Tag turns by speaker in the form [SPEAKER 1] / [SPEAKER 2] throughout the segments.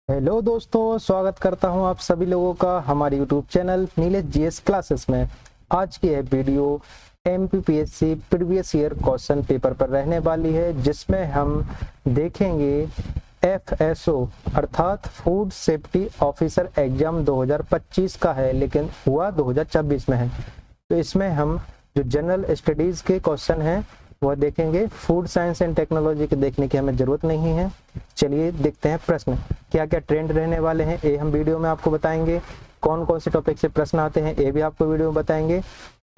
[SPEAKER 1] Hello दोस्तों, स्वागत करता हूं आप सभी लोगों का हमारे YouTube channel Nilesh GS classes में। आज की यह video MPPSC previous year question paper पर रहने वाली है, जिसमें हम देखेंगे एफएसओ अर्थात फूड सेफ्टी ऑफिसर एग्जाम 2025 का है, लेकिन हुआ 2026 में है। तो इसमें हम जो जनरल स्टडीज के क्वेश्चन हैं वह देखेंगे। फूड साइंस एंड टेक्नोलॉजी के देखने की हमें जरूरत नहीं है। चलिए देखते हैं प्रश्न क्या क्या ट्रेंड रहने वाले हैं, ये हम वीडियो में आपको बताएंगे। कौन कौन से टॉपिक से प्रश्न आते हैं ये भी आपको वीडियो में बताएंगे।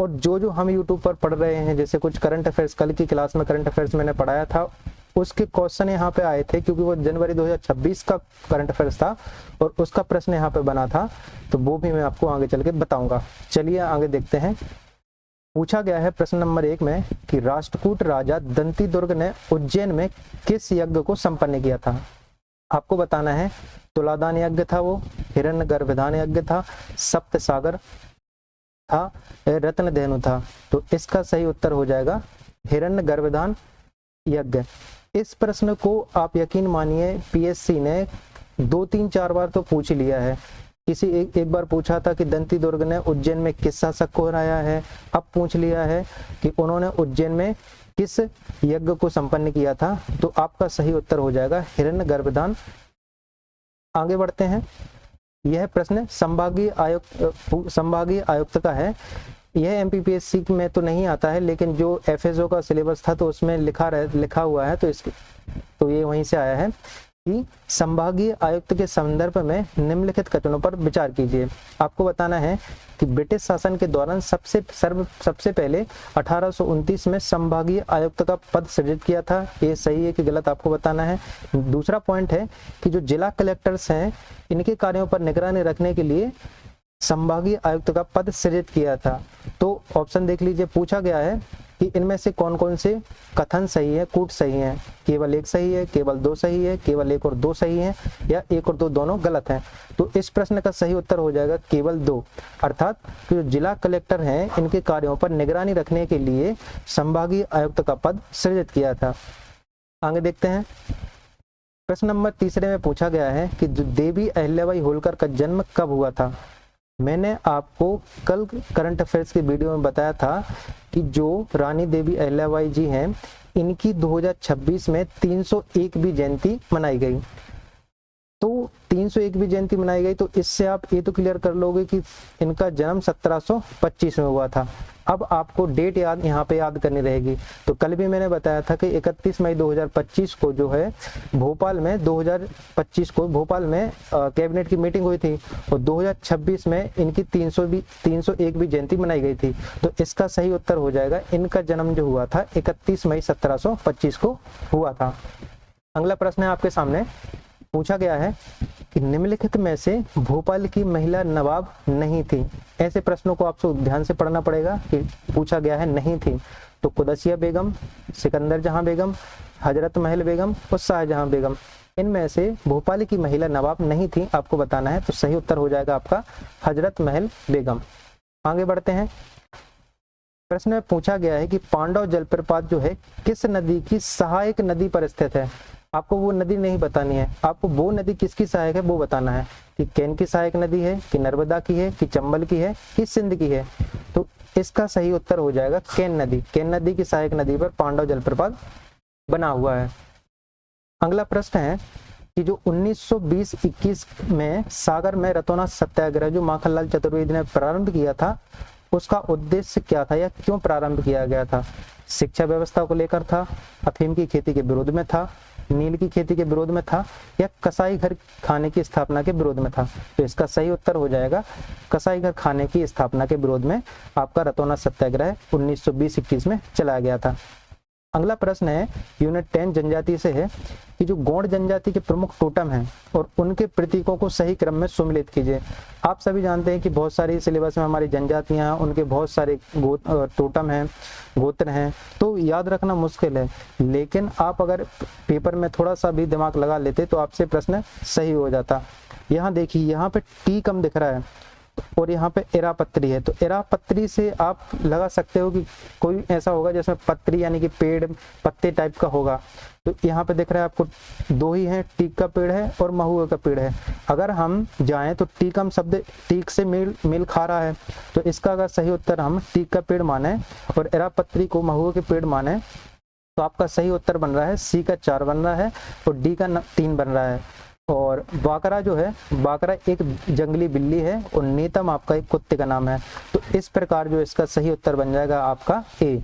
[SPEAKER 1] और जो हम यूट्यूब पर पढ़ रहे हैं, जैसे कुछ करंट अफेयर्स, कल की क्लास में करंट अफेयर्स मैंने पढ़ाया था, उसके क्वेश्चन यहाँ पे आए थे क्योंकि वो जनवरी 2026 का करंट अफेयर्स था और उसका प्रश्न यहाँ पे बना था, तो वो भी मैं आपको आगे चल के बताऊंगा। चलिए आगे देखते हैं। पूछा गया है प्रश्न नंबर 1 में कि राष्ट्रकूट राजा दंती दुर्ग ने उज्जैन में किस यज्ञ को संपन्न किया था। आपको बताना है तुलादान यज्ञ था वो, हिरण्य गर्भधान यज्ञ था, सप्त सागर था, रत्न धेनु था। तो इसका सही उत्तर हो जाएगा हिरण्य गर्भधान यज्ञ। इस प्रश्न को आप यकीन मानिए पीएससी ने 2-3-4 बार तो पूछ लिया है। किसी एक बार पूछा था कि दंती दुर्ग ने उज्जैन में किस शासक को हराया है। अब पूछ लिया है कि उन्होंने उज्जैन में किस यज्ञ को संपन्न किया था। तो आपका सही उत्तर हो जाएगा हिरण्य गर्भधान। आगे बढ़ते हैं। यह प्रश्न संभागीय आयुक्त का है। यह एमपीपीएससी में तो नहीं आता है, लेकिन जो एफएसओ का सिलेबस था तो उसमें लिखा हुआ है, तो ये वहीं से आया है कि संभागीय आयुक्त के संदर्भ में निम्नलिखित कथनों पर विचार कीजिए। आपको बताना है कि ब्रिटिश शासन के दौरान सबसे पहले 1829 में संभागीय आयुक्त का पद सृजित किया था। ये सही है कि गलत आपको बताना है। दूसरा पॉइंट है कि जो जिला कलेक्टर्स हैं, इनके कार्यों पर निगरानी रखने के लिए संभागीय आयुक्त का पद सृजित किया था। तो ऑप्शन देख लीजिए। पूछा गया है कि इनमें से कौन कौन से कथन सही है, कूट सही है। केवल एक सही है, केवल दो सही है, केवल एक और दो सही है, या एक और दो दोनों गलत हैं। तो इस प्रश्न का सही उत्तर हो जाएगा केवल दो, अर्थात जो जिला कलेक्टर हैं इनके कार्यों पर निगरानी रखने के लिए संभागीय आयुक्त का पद सृजित किया था। आगे देखते हैं। प्रश्न नंबर 3 में पूछा गया है कि जो देवी अहिल्याबाई होलकर का जन्म कब हुआ था। मैंने आपको कल करंट अफेयर्स की वीडियो में बताया था कि जो रानी देवी अहिल्याबाई जी हैं, इनकी 2026 में 301वीं जयंती मनाई गई। तो 301वीं जयंती मनाई गई, तो इससे आप ये तो क्लियर कर लोगे कि इनका जन्म 1725 में हुआ था। अब आपको डेट यहाँ पे याद करनी रहेगी। तो कल भी मैंने बताया था कि 31 मई 2025 को जो है भोपाल में भोपाल में कैबिनेट की मीटिंग हुई थी और 2026 में इनकी 301वीं जयंती मनाई गई थी। तो इसका सही उत्तर हो जाएगा इनका जन्म जो हुआ था 31 मई 1725 को हुआ था। अगला प्रश्न है आपके सामने। पूछा गया है कि निम्नलिखित में से भोपाल की महिला नवाब नहीं थी। ऐसे प्रश्नों को आपको ध्यान से पढ़ना पड़ेगा कि पूछा गया है नहीं थी। तो कुदसिया बेगम, सिकंदर जहां बेगम, हजरत महल बेगम और शाहजहां बेगम, इनमें से भोपाल की महिला नवाब नहीं थी, आपको बताना है। तो सही उत्तर हो जाएगा आपका हजरत महल बेगम। आगे बढ़ते हैं। प्रश्न में पूछा गया है कि पांडव जलप्रपात जो है किस नदी की सहायक नदी पर स्थित है। आपको वो नदी नहीं बतानी है, आपको वो नदी किसकी सहायक है वो बताना है कि केन की सहायक नदी है, कि नर्मदा की है, कि चंबल की है, कि सिंध की है। तो इसका सही उत्तर हो जाएगा केन नदी। केन नदी की सहायक नदी पर पांडव जलप्रपात बना हुआ है। अगला प्रश्न है कि जो 1920-21 में सागर में रतौना सत्याग्रह जो माखनलाल चतुर्वेदी ने प्रारंभ किया था, उसका उद्देश्य क्या था या क्यों प्रारंभ किया गया था। शिक्षा व्यवस्था को लेकर था, अफीम की खेती के विरोध में था, नील की खेती के विरोध में था, या कसाई घर खाने की स्थापना के विरोध में था। तो इसका सही उत्तर हो जाएगा कसाई घर खाने की स्थापना के विरोध में आपका रतौना सत्याग्रह 1920-21 में चलाया गया था। अगला प्रश्न है यूनिट 10 जनजाति से है कि जो गौड़ जनजाति के प्रमुख टोटम हैं और उनके प्रतीकों को सही क्रम में सुमेलित कीजिए। आप सभी जानते हैं कि बहुत सारी सिलेबस में हमारी जनजातियां हैं, उनके बहुत सारे टोटम हैं, गोत्र हैं, तो याद रखना मुश्किल है। लेकिन आप अगर पेपर में थोड़ा सा भी दिमाग लगा लेते तो आपसे प्रश्न सही हो जाता। यहाँ देखिए, यहाँ पे टी कम दिख रहा है, और यहाँ पे एरापत्री है, तो एरापत्री से आप लगा सकते हो कि कोई ऐसा होगा जिसमें पत्री यानी कि पेड़ पत्ते टाइप का होगा। तो यहाँ पे दिख रहा है आपको दो ही हैं, टीक का पेड़ है और महुए का पेड़ है। अगर हम जाएं तो टीकम शब्द टीक से मेल खा रहा है, तो इसका अगर सही उत्तर हम टीक का पेड़ माने और एरापत्री को महुए के पेड़ माने तो आपका सही उत्तर बन रहा है सी का 4 बन रहा है और डी का 3 बन रहा है। और बाकरा जो है, बाकरा एक जंगली बिल्ली है और नेतम आपका एक कुत्ते का नाम है। तो इस प्रकार जो इसका सही उत्तर बन जाएगा आपका ए।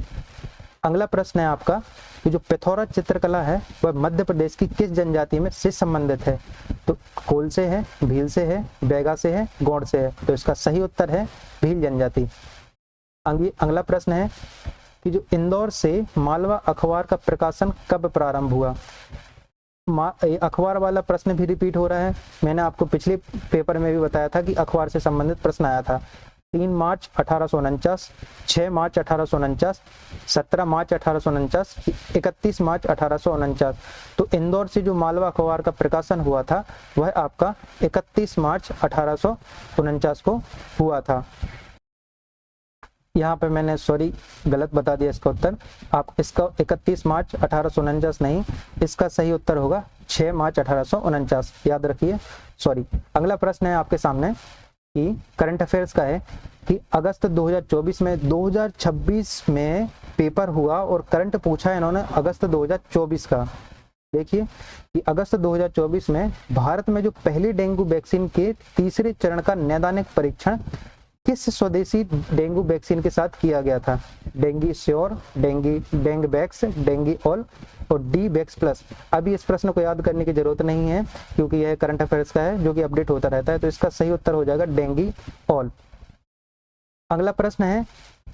[SPEAKER 1] अगला प्रश्न है आपका कि जो पिथौरा चित्रकला है वह मध्य प्रदेश की किस जनजाति में से संबंधित है? तो कोल से है, भील से है, बैगा से है, गौड़ से है। तो इसका सही उत्तर है भील जनजाति। अगला प्रश्न है कि जो इंदौर से मालवा अखबार का प्रकाशन कब प्रारंभ हुआ? अखबार वाला प्रश्न भी रिपीट हो रहा है। मैंने आपको पिछले पेपर में भी बताया था कि अखबार से संबंधित प्रश्न आया था। 3 मार्च 1849, 6 मार्च 1849, 17 मार्च 1849, 31 मार्च 1849। तो इंदौर से जो मालवा अखबार का प्रकाशन हुआ था वह आपका 31 मार्च 1849 को हुआ था। यहाँ पे मैंने सॉरी गलत बता दिया इसका उत्तर। आप इसका 31 मार्च 1849 नहीं, इसका सही उत्तर होगा 6 मार्च 1849, याद रखिए, सॉरी। अगला प्रश्न है आपके सामने कि करंट अफेयर्स का है कि अगस्त 2024 में 2026 में पेपर हुआ और करंट पूछा है इन्होंने अगस्त 2024 का। देखिए कि अगस्त 2024 में भारत में जो पहली डेंगू वैक्सीन के तीसरे चरण का नैदानिक परीक्षण किस स्वदेशी डेंगू वैक्सीन के साथ किया गया था? डेंगी श्योर, डेंग बैक्स, डेंगी ऑल और डी बैक्स प्लस। अभी इस प्रश्न को याद करने की जरूरत नहीं है क्योंकि यह करंट अफेयर्स का है जो कि अपडेट होता रहता है। तो इसका सही उत्तर हो जाएगा डेंगी ऑल। अगला प्रश्न है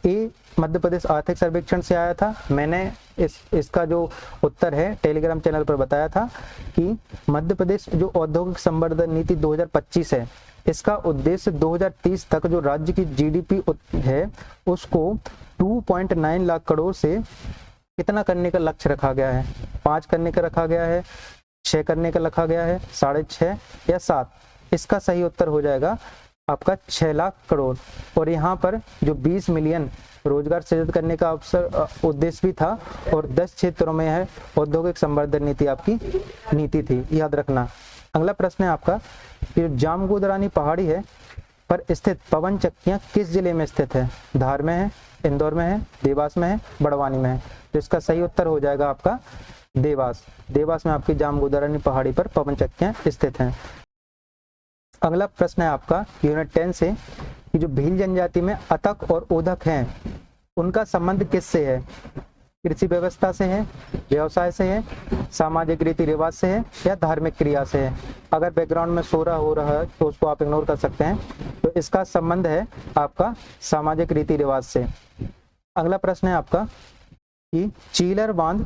[SPEAKER 1] ए मध्य प्रदेश आर्थिक सर्वेक्षण से आया था। मैंने इसका जो उत्तर है टेलीग्राम चैनल पर बताया था कि मध्य प्रदेश जो औद्योगिक संवर्धन नीति 2025 है, इसका उद्देश्य 2030 तक जो राज्य की जीडीपी है उसको 2.9 लाख करोड़ से कितना करने का लक्ष्य रखा गया है? 5 करने का रखा गया है, 6 करने का रखा गया है, 6.5 या 7? इसका सही उत्तर हो जाएगा आपका 6 लाख करोड़। और यहाँ पर जो 20 मिलियन रोजगार सृजित करने का अवसर उद्देश्य भी था और 10 क्षेत्रों में है औद्योगिक संवर्धन नीति आपकी नीति थी, याद रखना। अगला प्रश्न है आपका कि जामगुदरानी पहाड़ी है पर स्थित पवन चक्कियां किस जिले में स्थित है? धार में है, इंदौर में है, देवास में है, बड़वानी में है। तो इसका सही उत्तर हो जाएगा आपका देवास। देवास में आपकी जामगुदरानी पहाड़ी पर पवन चक्कियां स्थित हैं। अगला प्रश्न है आपका यूनिट 10 से कि जो भील जनजाति में अतक और ओधक हैं उनका संबंध किससे है? कृषि व्यवस्था से है, व्यवसाय से है, सामाजिक रीति रिवाज से है या धार्मिक क्रिया से है? अगर बैकग्राउंड में शोर हो रहा है तो उसको आप इग्नोर कर सकते हैं। तो इसका संबंध है आपका सामाजिक रीति रिवाज से। अगला प्रश्न है आपका कि चीलर बांध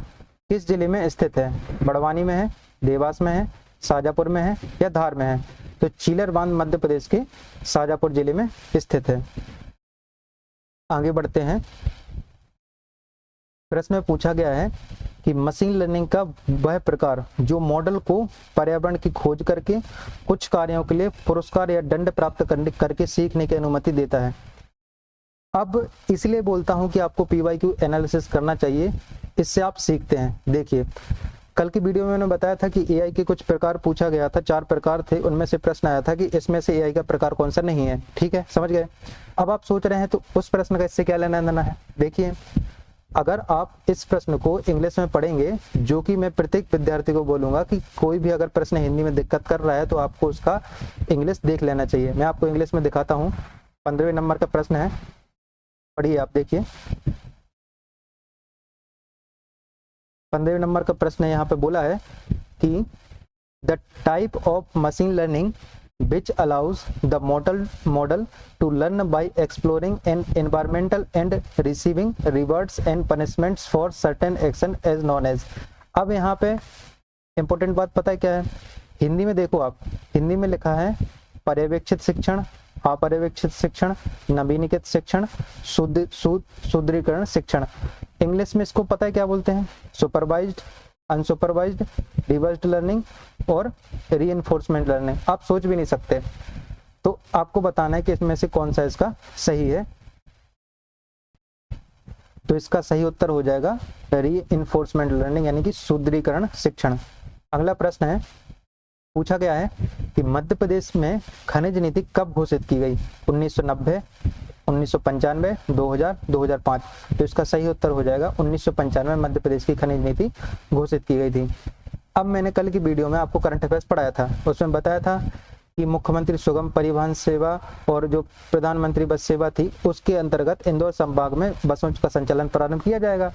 [SPEAKER 1] किस जिले में स्थित है? बड़वानी में है, देवास में है, शाजापुर में है या धार में है? तो चीलर बांध मध्य प्रदेश के शाजापुर जिले में स्थित है। आगे बढ़ते हैं। प्रश्न में पूछा गया है कि मशीन लर्निंग का वह प्रकार जो मॉडल को पर्यावरण की खोज करके कुछ कार्यों के लिए पुरस्कार या दंड प्राप्त करके सीखने की अनुमति देता है। अब इसलिए बोलता हूं कि आपको पीवाईक्यू एनालिसिस करना चाहिए, इससे आप सीखते हैं। देखिए कल की वीडियो में मैंने बताया था कि एआई के कुछ प्रकार पूछा गया था, 4 प्रकार थे, उनमें से प्रश्न आया था कि इसमें से एआई का प्रकार कौन सा नहीं है। ठीक है, समझ गए? अब आप सोच रहे हैं तो उस प्रश्न का इससे क्या लेना देना है? देखिए अगर आप इस प्रश्न को इंग्लिश में पढ़ेंगे, जो कि मैं प्रत्येक विद्यार्थी को बोलूंगा कि कोई भी अगर प्रश्न हिंदी में दिक्कत कर रहा है तो आपको उसका इंग्लिश देख लेना चाहिए। मैं आपको इंग्लिश में दिखाता हूँ। 15वें नंबर का प्रश्न है, पढ़िए आप, देखिए 15वें नंबर का प्रश्न यहाँ पे बोला है कि the type of machine learning which allows the model to learn by exploring an environmental and receiving rewards and punishments for certain action as known as। अब यहाँ पे इंपॉर्टेंट बात पता है क्या है? हिंदी में देखो आप, हिंदी में लिखा है पर्यवेक्षित शिक्षण, अपर्यवेक्षित शिक्षण, नवीनीकृत शिक्षण, सुदृढ़ीकरण शिक्षण। इंग्लिश में इसको पता है क्या बोलते हैं? सुपरवाइज्ड, अनसुपरवाइज्ड, रिवर्स्ड लर्निंग और रीइंफोर्समेंट लर्निंग। आप सोच भी नहीं सकते। तो आपको बताना है कि इसमें से कौन सा इसका सही है। तो इसका सही उत्तर हो जाएगा रीइंफोर्समेंट लर्निंग, यानी कि सुदृढ़ीकरण शिक्षण। अगला प्रश्न है, पूछा गया है कि मध्य प्रदेश में खनिज नीति कब घोषित की गई? 1990, 1995, 2000, 2005। तो इसका सही उत्तर हो जाएगा 1995 में मध्य प्रदेश की खनिज नीति घोषित की गई थी। अब मैंने कल की वीडियो में आपको करंट अफेयर्स पढ़ाया था, उसमें बताया था कि मुख्यमंत्री सुगम परिवहन सेवा और जो प्रधानमंत्री बस सेवा थी उसके अंतर्गत इंदौर संभाग में बसों का संचालन प्रारंभ किया जाएगा।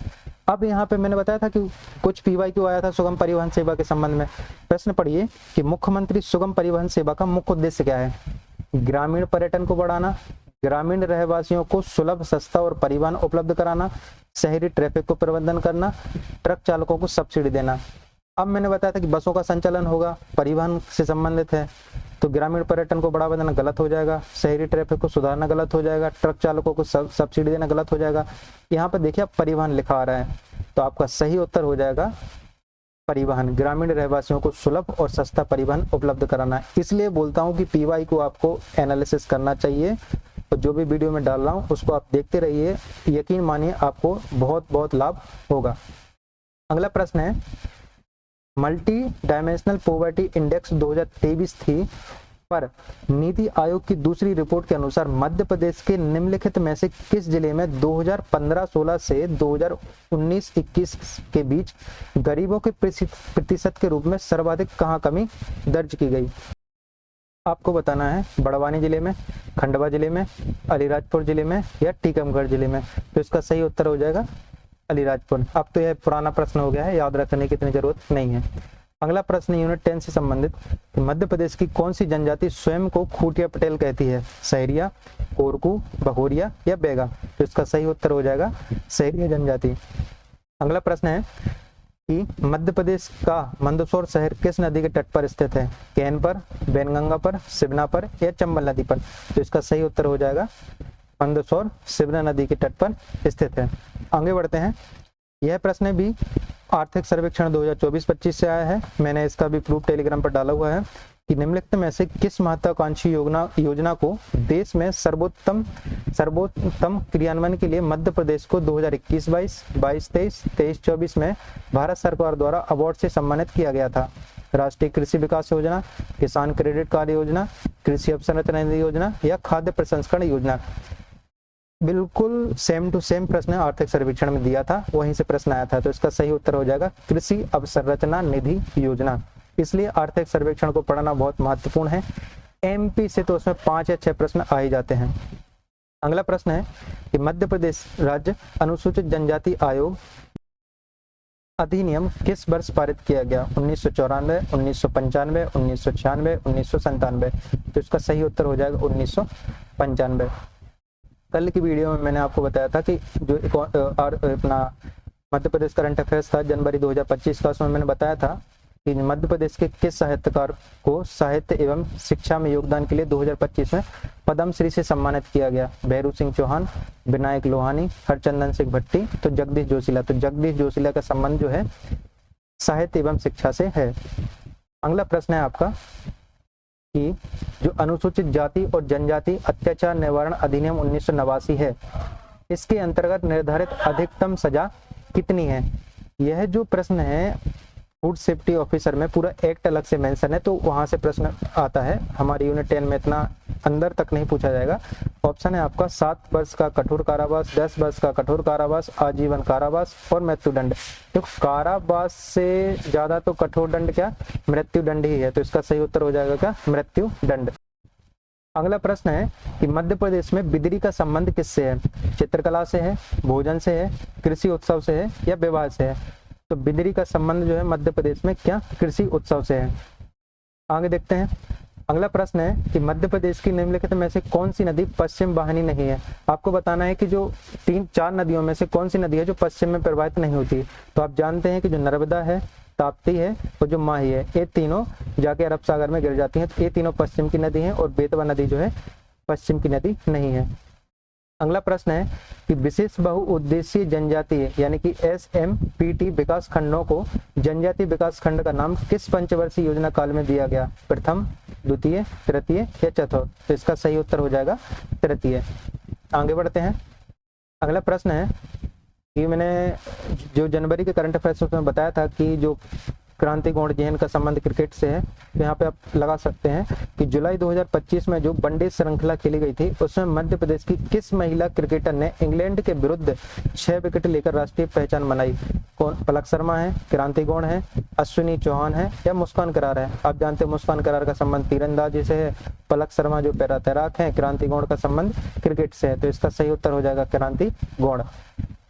[SPEAKER 1] अब यहाँ पे मैंने बताया था कि कुछ PYQ आया था सुगम परिवहन सेवा के संबंध में। प्रश्न पढ़िए कि मुख्यमंत्री सुगम परिवहन सेवा का मुख्य उद्देश्य क्या है? ग्रामीण पर्यटन को बढ़ाना, ग्रामीण रहवासियों को सुलभ, सस्ता और परिवहन उपलब्ध कराना, शहरी ट्रैफिक को प्रबंधन करना, ट्रक चालकों को सब्सिडी देना। अब मैंने बताया था कि बसों का संचालन होगा, परिवहन से संबंधित है, तो ग्रामीण पर्यटन को बढ़ावा देना गलत हो जाएगा, शहरी ट्रैफिक को सुधारना गलत हो जाएगा, ट्रक चालकों को सब्सिडी देना गलत हो जाएगा। यहाँ पर देखिए परिवहन लिखा आ रहा है, तो आपका सही उत्तर हो जाएगा परिवहन, ग्रामीण रहवासियों को सुलभ और सस्ता परिवहन उपलब्ध कराना। इसलिए बोलता हूँ कि PY को आपको एनालिसिस करना चाहिए, और जो भी वीडियो में डाल रहा हूँ उसको आप देखते रहिए, यकीन मानिए आपको बहुत बहुत लाभ होगा। अगला प्रश्न है, मल्टी डायमेंशनल पॉवर्टी इंडेक्स 2023 थी पर नीति आयोग की दूसरी रिपोर्ट के अनुसार मध्य प्रदेश के निम्नलिखित में से किस जिले में 2015-16 से 2019-21 के बीच गरीबों के प्रतिशत के रूप में सर्वाधिक कहाँ कमी दर्ज की गई? आपको बताना है बड़वानी जिले में, खंडवा जिले में, अलीराजपुर जिले में या टीकमगढ़ जिले में। तो इसका सही उत्तर हो जाएगा अलीराजपुर। अब तो यह पुराना प्रश्न हो गया है, याद रखने की इतनी जरूरत नहीं है। अगला प्रश्न यूनिट 10 से संबंधित, मध्य प्रदेश की कौन सी जनजाति स्वयं को खूटिया पटेल कहती है? सहरिया, कोरकू, बहोरिया या बेगा? तो इसका सही उत्तर हो जाएगा सहरिया जनजाति। अगला प्रश्न है कि मध्य प्रदेश का मंदसौर शहर किस नदी के तट पर स्थित है? कैन पर, वैनगंगा पर, शिवना पर या चंबल नदी पर? तो इसका सही उत्तर हो जाएगा मंदसौर शिवना नदी के तट पर स्थित है। आगे बढ़ते हैं, यह प्रश्न भी आर्थिक सर्वेक्षण 2024-25 से आया है, मैंने इसका भी प्रूफ टेलीग्राम पर डाला हुआ है कि निम्नलिखित में से किस महत्वाकांक्षी योजना को देश में सर्वोत्तम क्रियान्वयन के लिए मध्य प्रदेश को 2021-22, 22-23, 23-24 में भारत सरकार द्वारा अवार्ड से सम्मानित किया गया था? राष्ट्रीय कृषि विकास योजना, किसान क्रेडिट कार्ड योजना, कृषि अवसंरचना निधि योजना या खाद्य प्रसंस्करण योजना? बिल्कुल सेम टू सेम प्रश्न आर्थिक सर्वेक्षण में दिया था, वहीं से प्रश्न आया था। तो इसका सही उत्तर हो जाएगा कृषि अवसंरचना निधि योजना। इसलिए आर्थिक सर्वेक्षण को पढ़ना बहुत महत्वपूर्ण है। MP से तो उसमें 5 या 6 प्रश्न आ ही जाते हैं। अगला प्रश्न है कि मध्य प्रदेश राज्य अनुसूचित जनजाति आयोग अधिनियम किस वर्ष पारित किया गया? 1994, 1995, 1996, 1997? तो इसका सही उत्तर हो जाएगा 1995। कल की वीडियो में मैंने आपको बताया था कि जो अपना मध्य प्रदेश करंट अफेयर्स था जनवरी 2025 का, उसमें मैंने बताया था कि मध्य प्रदेश के किस साहित्यकार को साहित्य एवं शिक्षा में योगदान के लिए 2025 में पद्म श्री से सम्मानित किया गया? भैरू सिंह चौहान, विनायक लोहानी, हरचंदन सिंह भट्टी तो जगदीश जोशीला? तो जगदीश जोशीला का संबंध जो है साहित्य एवं शिक्षा से है। अगला प्रश्न है आपका कि जो अनुसूचित जाति और जनजाति अत्याचार निवारण अधिनियम 1989 है, इसके अंतर्गत निर्धारित अधिकतम सजा कितनी है? यह जो प्रश्न है फूड सेफ्टी ऑफिसर में पूरा एक्ट अलग से मेंशन है, तो वहां से प्रश्न आता है। हमारी यूनिट 10 में इतना अंदर तक नहीं पूछा जाएगा। ऑप्शन है आपका 7 वर्ष का कठोर कारावास, 10 वर्ष का कठोर कारावास, आजीवन कारावास और मृत्युदंड। तो कारावास से ज्यादा तो कठोर दंड क्या, मृत्युदंड ही है। तो इसका सही उत्तर हो जाएगा क्या, मृत्युदंड। अगला प्रश्न है कि मध्य प्रदेश में बिदरी का संबंध किससे है? चित्रकला से है, भोजन से है, कृषि उत्सव से है या विवाह से है? तो बिदरी का संबंध जो है मध्य प्रदेश में क्या, कृषि उत्सव से है। आगे देखते हैं। अगला प्रश्न है कि मध्य प्रदेश की निम्नलिखित में से कौन सी नदी पश्चिम वाहिनी नहीं है? आपको बताना है कि जो 3-4 नदियों में से कौन सी नदी है जो पश्चिम में प्रवाहित नहीं होती। तो आप जानते हैं कि जो नर्मदा है, ताप्ती है और जो माही है, ये तीनों जाके अरब सागर में गिर जाती हैं। तो ये तीनों पश्चिम की नदी हैं और बेतवा नदी जो है पश्चिम की नदी नहीं है। अगला प्रश्न है कि विशेष बहुउद्देशीय जनजातीय यानी कि SMPT विकास खंडों को जनजातीय विकास खंड का नाम किस पंचवर्षीय योजना काल में दिया गया? प्रथम, द्वितीय, तृतीय या चतुर्थ? तो इसका सही उत्तर हो जाएगा तृतीय। आगे बढ़ते हैं। अगला प्रश्न है कि मैंने जो जनवरी के करंट अफेयर्स में बताया था कि जो क्रांति गौड़ जैन का संबंध क्रिकेट से है, तो यहाँ पे आप लगा सकते हैं कि जुलाई 2025 में जो वनडे श्रृंखला खेली गई थी उसमें मध्य प्रदेश की किस महिला क्रिकेटर ने इंग्लैंड के विरुद्ध 6 विकेट लेकर राष्ट्रीय पहचान बनाई? कौन? पलक शर्मा है, क्रांति गौड़ है, अश्विनी चौहान है या मुस्कान करार है? आप जानते हैं मुस्कान करार का संबंध तीरंदाजी से है, पलक शर्मा जो पैरा तैराक है, क्रांति गौड़ का संबंध क्रिकेट से है। तो इसका सही उत्तर हो जाएगा क्रांति गौड़।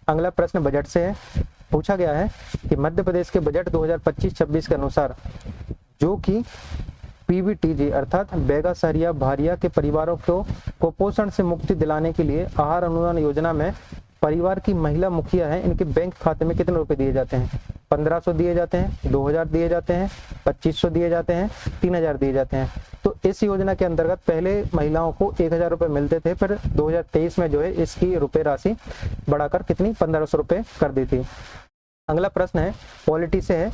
[SPEAKER 1] अगला प्रश्न बजट से है। पूछा गया है कि मध्य प्रदेश के बजट 2025-26 के अनुसार जो कि पीबीटीजी अर्थात बेगा सहरिया भारिया के परिवारों को कुपोषण से मुक्ति दिलाने के लिए आहार अनुदान योजना में परिवार की महिला मुखिया है, इनके बैंक खाते में कितने रुपए दिए जाते हैं? 1500 दिए जाते हैं, 2000 दिए जाते हैं, 2500 दिए जाते हैं, 3000 दिए जाते हैं। तो इस योजना के अंतर्गत पहले महिलाओं को 1000 रुपए मिलते थे, फिर 2023 में जो है इसकी रुपए राशि बढ़ाकर कितनी 1500 रुपए कर दी थी। अगला प्रश्न है पॉलिटी से है।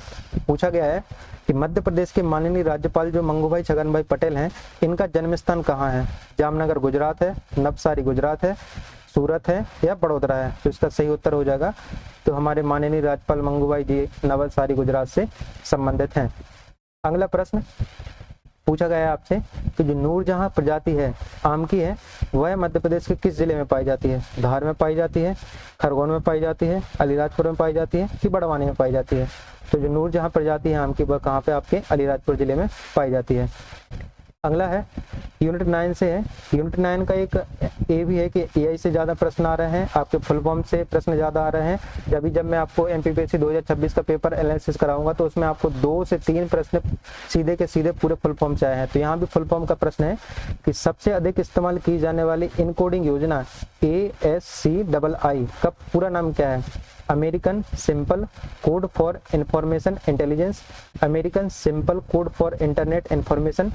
[SPEAKER 1] पूछा गया है कि मध्य प्रदेश के माननीय राज्यपाल जो मंगूभाई छगन पटेल हैं, इनका जन्म स्थान कहाँ है? जामनगर गुजरात है, नवसारी गुजरात है, सूरत है या बड़ोदरा है? तो इसका सही उत्तर हो जाएगा तो हमारे माननीय राज्यपाल मंगूभाई जी नवसारी गुजरात से संबंधित हैं। अगला प्रश्न पूछा गया है आपसे कि जो नूरजहां प्रजाति है आम की है वह मध्य प्रदेश के किस जिले में पाई जाती है? धार में पाई जाती है, खरगोन में पाई जाती है, अलीराजपुर में पाई जाती है कि बड़वानी में पाई जाती है? तो जो नूरजहां प्रजाति है आम की वह कहाँ पे? आपके अलीराजपुर जिले में पाई जाती है। अगला है यूनिट 9 से है। यूनिट 9 का एक ये भी है कि एआई से ज्यादा प्रश्न आ रहे हैं, आपके फुल फॉर्म से प्रश्न ज्यादा आ रहे हैं। जब मैं आपको एमपीपीएससी 2026 का पेपर एनालिसिस कराऊंगा तो उसमें आपको 2 से 3 प्रश्न सीधे के सीधे पूरे फुल फॉर्म से आए हैं। तो यहाँ भी फुल फॉर्म का प्रश्न है कि सबसे अधिक इस्तेमाल की जाने वाली इनकोडिंग योजना ASCII का पूरा नाम क्या है? American simple code for information intelligence, American simple code for internet information,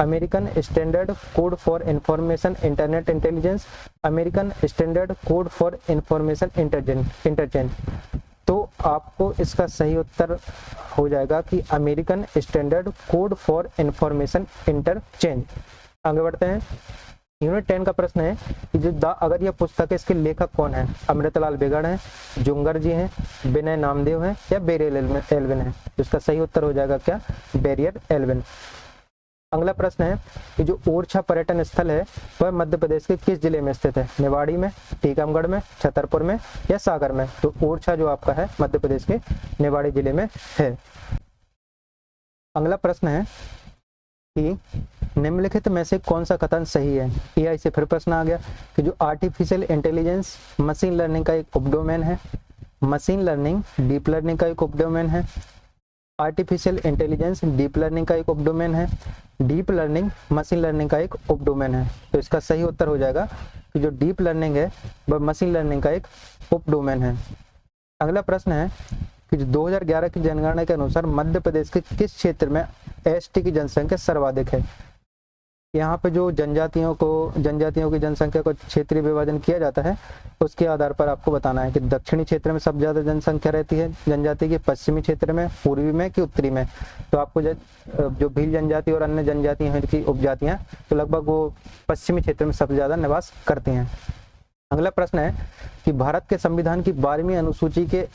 [SPEAKER 1] American standard code for information internet intelligence, American standard code for information interchange. तो आपको इसका सही उत्तर हो जाएगा कि American standard code for information interchange. आगे बढ़ते हैं। यूनिट 10 का प्रश्न है कि जो द अगर यह पुस्तक है इसके लेखक कौन है? अमृतलाल बिगड़ है, जुंगर जी हैं, विनय नामदेव है या बेरियर एल्विन है? तो इसका सही उत्तर हो जाएगा क्या? Verrier Elwin. अगला प्रश्न है कि जो ओरछा पर्यटन स्थल है वह मध्य प्रदेश के किस जिले में स्थित है? निवाड़ी में, टीकमगढ़ में, छतरपुर में या सागर में? तो ओरछा जो आपका है मध्य प्रदेश के निवाड़ी जिले में है। अगला प्रश्न है कि निम्नलिखित में से कौन सा कथन सही है? एआई से फिर प्रश्न आ गया कि जो आर्टिफिशियल इंटेलिजेंस मशीन लर्निंग का एक उपडोमेन है, मशीन लर्निंग डीप लर्निंग का एक उपडोमेन है, आर्टिफिशियल इंटेलिजेंस डीप लर्निंग का एक उपडोमेन है, डीप लर्निंग मशीन लर्निंग का एक उपडोमेन है। तो इसका सही उत्तर हो जाएगा कि जो डीप लर्निंग है वह मशीन लर्निंग का एक उपडोमेन है। अगला प्रश्न है कि जो 2011 की जनगणना के अनुसार मध्य प्रदेश के किस क्षेत्र में एसटी की जनसंख्या सर्वाधिक है? यहाँ पे जो जनजातियों की जनसंख्या को क्षेत्रीय विभाजन किया जाता है उसके आधार पर आपको बताना है कि दक्षिणी क्षेत्र में सबसे ज्यादा जनसंख्या रहती है जनजाति की, पश्चिमी क्षेत्र में, पूर्वी में कि उत्तरी में। तो आपको जो भील जनजाति और अन्य जनजातियां हैं की उपजातियां तो लगभग वो पश्चिमी क्षेत्र में सबसे ज्यादा निवास करती हैं। अगला प्रश्न है कि भारत के संविधान की 12वीं अनुसूची के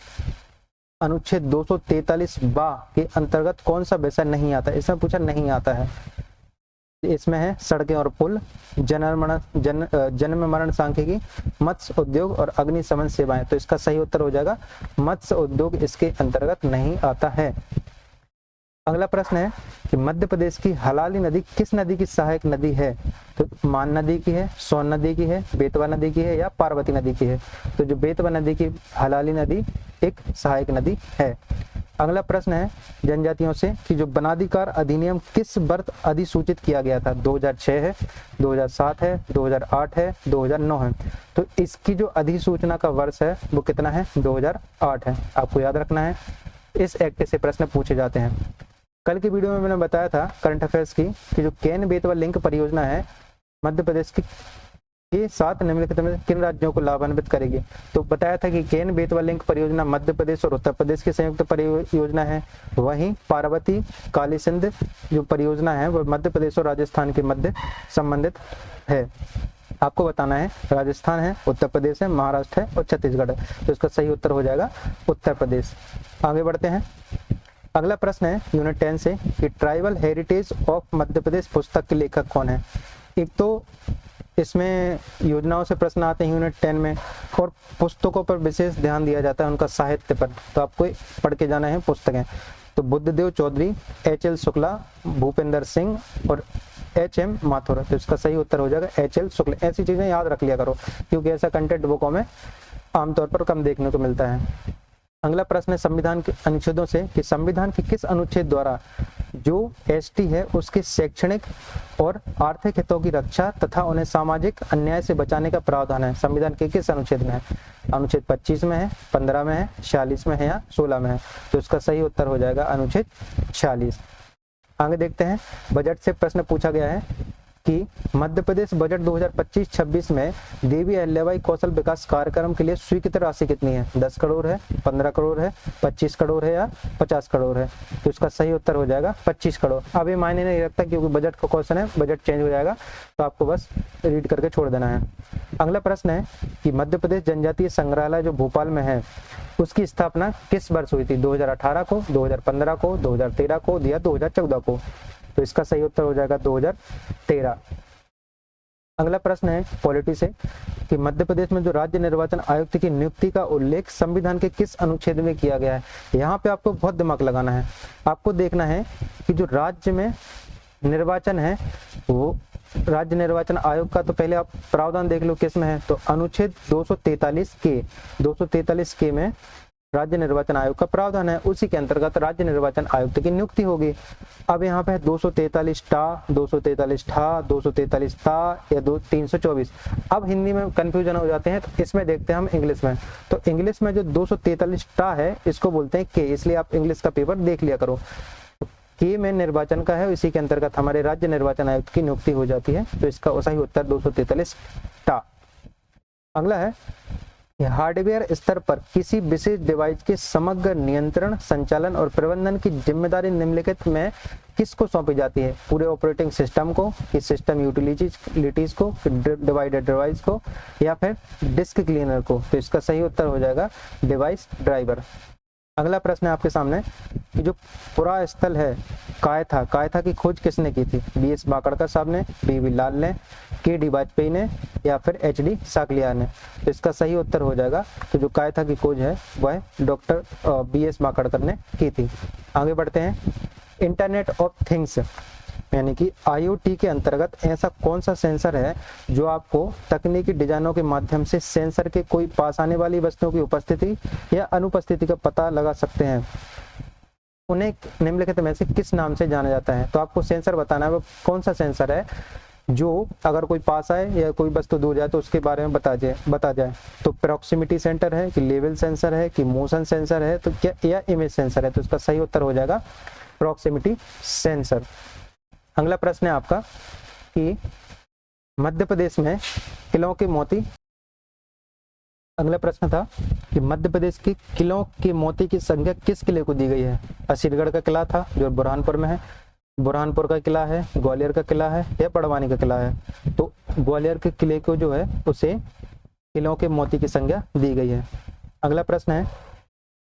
[SPEAKER 1] अनुच्छेद 243 बा के अंतर्गत कौन सा विषय नहीं आता? इसमें पूछा नहीं आता है। इसमें है सड़कें और पुल, जन्म मरण सांख्यिकी, मत्स्य उद्योग और अग्निशमन सेवाएं। तो इसका सही उत्तर हो जाएगा मत्स्य उद्योग इसके अंतर्गत नहीं आता है। अगला प्रश्न है कि मध्य प्रदेश की हलाली नदी किस नदी की सहायक नदी है? तो मान नदी की है, सोन नदी की है, बेतवा नदी की है या पार्वती नदी की है? तो जो बेतवा नदी की हलाली नदी एक सहायक नदी है। अगला प्रश्न है जनजातियों से कि जो वनाधिकार अधिनियम किस वर्ष अधिसूचित किया गया था? 2006 है, 2007 है, 2008 है, 2009 है। तो इसकी जो अधिसूचना का वर्ष है वो कितना है? 2008 है। आपको याद रखना है, इस एक्ट से प्रश्न पूछे जाते हैं। कल की वीडियो में मैंने बताया था करंट अफेयर्स की कि जो केन बेतवा लिंक परियोजना है मध्य प्रदेश की ये 7 निम्नलिखित में किन राज्यों को लाभान्वित करेगी? तो बताया था कि केन बेतवा लिंक परियोजना मध्य प्रदेश और उत्तर प्रदेश की संयुक्त परियोजना है। वहीं पार्वती काली सिंध जो परियोजना है वो मध्य प्रदेश और राजस्थान के मध्य संबंधित है। आपको बताना है राजस्थान है, उत्तर प्रदेश है, महाराष्ट्र है और छत्तीसगढ़ है। तो इसका सही उत्तर हो जाएगा उत्तर प्रदेश। आगे बढ़ते हैं। अगला प्रश्न है यूनिट 10 से कि tribal heritage of Madhya Pradesh पुस्तक के लेखक कौन है? एक तो इसमें योजनाओं से प्रश्न आते हैं यूनिट 10 में और पुस्तकों पर विशेष ध्यान दिया जाता है, उनका साहित्य पर। तो आपको पढ़ के जाना है पुस्तकें। तो बुद्धदेव चौधरी, HL शुक्ला, भूपेंद्र सिंह और HM माथुर। तो इसका सही उत्तर हो जाएगा HL शुक्ला। ऐसी चीजें याद रख लिया करो क्योंकि ऐसा कंटेंट बुकों में आमतौर पर कम देखने को मिलता है। अगला प्रश्न है संविधान के अनुच्छेदों से कि संविधान के किस अनुच्छेद द्वारा जो ST है उसके शैक्षणिक और आर्थिक हितों की रक्षा तथा उन्हें सामाजिक अन्याय से बचाने का प्रावधान है? संविधान के किस अनुच्छेद में है? अनुच्छेद 25 में है, 15 में है, 46 में है या 16 में है? तो इसका सही उत्तर हो जाएगा अनुच्छेद 46। आगे देखते हैं। बजट से प्रश्न पूछा गया है कि मध्य प्रदेश बजट 2025-26 में देवी अहिल्याबाई कौशल विकास कार्यक्रम के लिए स्वीकृत राशि कितनी है? 10 करोड़ है, 15 करोड़ है, 25 करोड़ है या 50 करोड़ है? तो इसका सही उत्तर हो जाएगा 25 करोड़। अब ये मायने नहीं रखता क्योंकि बजट का क्वेश्चन है, बजट चेंज हो जाएगा तो आपको बस रीड करके छोड़ देना है। अगला प्रश्न है कि मध्य प्रदेश जनजातीय संग्रहालय जो भोपाल में है उसकी स्थापना किस वर्ष हुई थी? 2018 को, 2015 को, 2013 को या 2014 को? तो इसका सही उत्तर हो जाएगा 2013। अगला प्रश्न है पॉलिटी से कि मध्य प्रदेश में जो राज्य निर्वाचन आयुक्त की नियुक्ति का उल्लेख संविधान के किस अनुच्छेद में किया गया है? यहाँ पे आपको बहुत दिमाग लगाना है। आपको देखना है कि जो राज्य में निर्वाचन है वो राज्य निर्वाचन आयोग का, तो पहले आप प्रावधान देख लो किस में है। तो अनुच्छेद 243 के में राज्य निर्वाचन आयोग का प्रावधान है, उसी के अंतर्गत राज्य निर्वाचन आयुक्त की नियुक्ति होगी। अब यहाँ पे है 243 टा, 243 ठा, 243 ता या 324। अब हिंदी में कंफ्यूजन हो जाते हैं तो इसमें देखते हैं हम इंग्लिश में। तो इंग्लिश में जो 243 टा है इसको बोलते हैं के, इसलिए आप इंग्लिश का पेपर देख लिया करो। के में निर्वाचन का है, इसी के अंतर्गत हमारे राज्य निर्वाचन आयुक्त की नियुक्ति हो जाती है। तो इसका सही उत्तर 243 टा। अगला है हार्डवेयर स्तर पर किसी विशेष डिवाइस के समग्र नियंत्रण, संचालन और प्रबंधन की जिम्मेदारी निम्नलिखित में किसको सौंपी जाती है? पूरे ऑपरेटिंग सिस्टम को, कि सिस्टम यूटिलिटीज को, डिवाइडेड डिवाइस को या फिर डिस्क क्लीनर को? तो इसका सही उत्तर हो जाएगा डिवाइस ड्राइवर। अगला प्रश्न है आपके सामने कि जो पुरा स्थल है कायथा की खोज किसने की थी? BS माकड़कर साहब ने, BV लाल ने, KD वाजपेयी ने या फिर HD साकलिया ने? तो इसका सही उत्तर हो जाएगा तो जो कायथा की खोज है वह डॉक्टर BS माकड़कर ने की थी। आगे बढ़ते हैं। इंटरनेट ऑफ थिंग्स यानी कि IoT के अंतर्गत ऐसा कौन सा सेंसर है जो आपको तकनीकी डिजाइनों के माध्यम से सेंसर के कोई पास आने वाली वस्तुओं की उपस्थिति या अनुपस्थिति का पता लगा सकते हैं? उन्हें निम्नलिखित में से किस नाम से जाना जाता है? तो आपको सेंसर बताना है वो कौन सा सेंसर है जो अगर कोई पास आए या कोई वस्तु दूर जाए तो उसके बारे में बता जाए। तो प्रॉक्सिमिटी सेंटर है कि लेवल सेंसर है कि मोशन सेंसर है तो क्या या इमेज सेंसर है? तो इसका सही उत्तर हो जाएगा प्रॉक्सिमिटी सेंसर। अगला प्रश्न है आपका कि मध्य प्रदेश में किलों के मोती, अगला प्रश्न था कि मध्य प्रदेश के किलों के मोती की संख्या किस किले को दी गई है? असीरगढ़ का किला था जो बुरहानपुर में है, बुरहानपुर का किला है, ग्वालियर का किला है या बड़वानी का किला है? तो ग्वालियर के किले को जो है उसे किलों के मोती की संख्या दी गई है। अगला प्रश्न है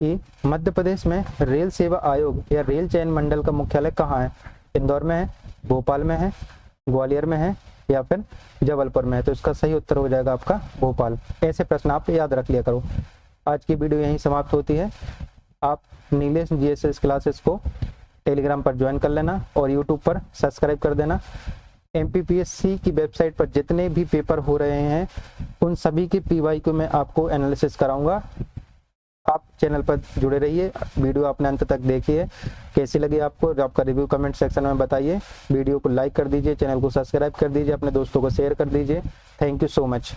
[SPEAKER 1] कि मध्य प्रदेश में रेल सेवा आयोग या रेल चयन मंडल का मुख्यालय कहाँ है? इंदौर में है, भोपाल में है, ग्वालियर में है या फिर जबलपुर में है? तो इसका सही उत्तर हो जाएगा आपका भोपाल। ऐसे प्रश्न आप याद रख लिया करो। आज की वीडियो यहीं समाप्त होती है। आप नीलेश GSS क्लासेस को टेलीग्राम पर ज्वाइन कर लेना और यूट्यूब पर सब्सक्राइब कर देना। MPPSC की वेबसाइट पर जितने भी पेपर हो रहे हैं उन सभी के PY को मैं आपको एनालिसिस कराऊंगा। आप चैनल पर जुड़े रहिए, वीडियो आपने अंत तक देखिए। कैसी लगी आपको आपका रिव्यू कमेंट सेक्शन में बताइए। वीडियो को लाइक कर दीजिए, चैनल को सब्सक्राइब कर दीजिए, अपने दोस्तों को शेयर कर दीजिए। Thank you so much.